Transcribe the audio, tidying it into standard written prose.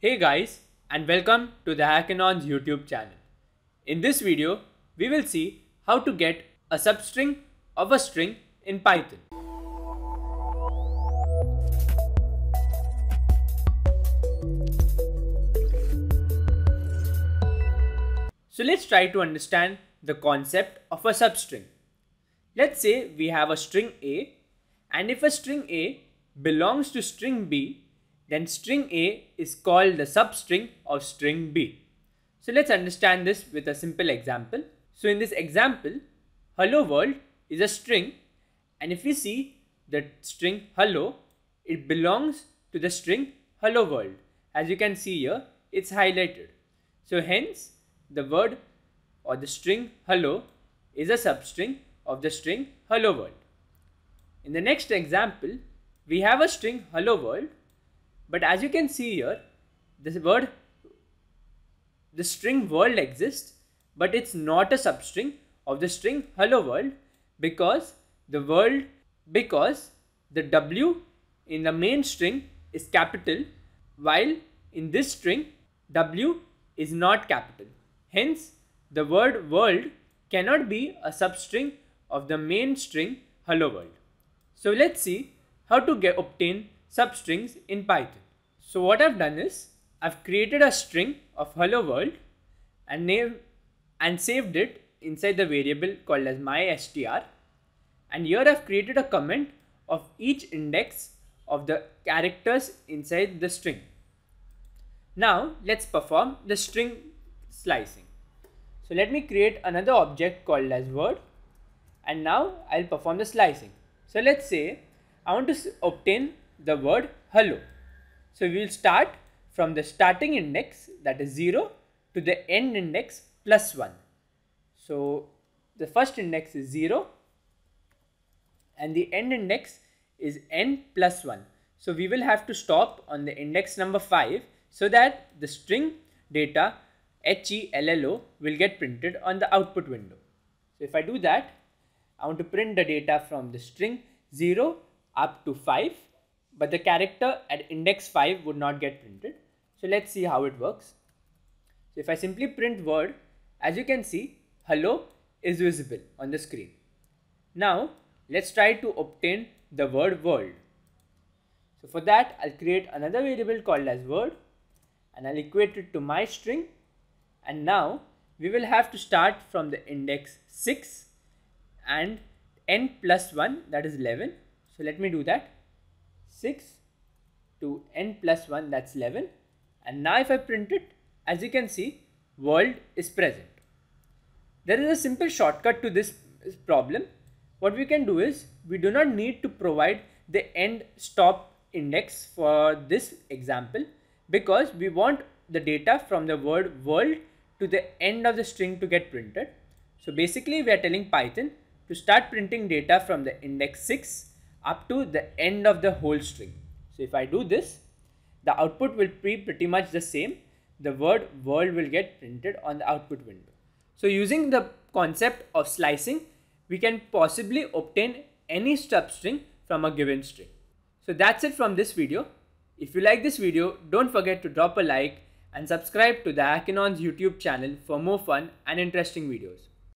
Hey guys, and welcome to the Hackanon's YouTube channel. In this video, we will see how to get a substring of a string in Python. So let's try to understand the concept of a substring. Let's say we have a string A, and if a string A belongs to string B, then string A is called the substring of string B. So let's understand this with a simple example. So in this example, hello world is a string, and if we see the string hello, it belongs to the string hello world. As you can see here, it's highlighted. So hence the word or the string hello is a substring of the string hello world. In the next example, we have a string hello world, but as you can see here, the string world exists, but it's not a substring of the string hello world because the W in the main string is capital, while in this string W is not capital. Hence, the word world cannot be a substring of the main string hello world. So let's see how to obtain substrings in Python. So what I've done is I've created a string of hello world and saved it inside the variable called as mystr, and here I've created a comment of each index of the characters inside the string. Now let's perform the string slicing. So let me create another object called as word, and now I'll perform the slicing. So let's say I want to obtain the word hello. So we will start from the starting index, that is 0, to the end index plus 1. So the first index is 0 and the end index is n plus 1. So we will have to stop on the index number 5 so that the string data HELLO will get printed on the output window. So if I do that, I want to print the data from the string 0 up to 5, but the character at index 5 would not get printed. So let's see how it works. So if I simply print word, as you can see, hello is visible on the screen. Now let's try to obtain the word world. So for that, I'll create another variable called as word, and I'll equate it to my string. And now we will have to start from the index 6 and n plus 1, that is 11. So let me do that. 6 to n plus 1, that's 11. And now if I print it, as you can see, world is present. There is a simple shortcut to this problem. What we can do is, we do not need to provide the end stop index for this example because we want the data from the word world to the end of the string to get printed. So basically we are telling Python to start printing data from the index 6 up to the end of the whole string. So if I do this, the output will be pretty much the same. The word world will get printed on the output window. So using the concept of slicing, we can possibly obtain any substring from a given string. So that's it from this video. If you like this video, don't forget to drop a like and subscribe to the Hackanon's YouTube channel for more fun and interesting videos.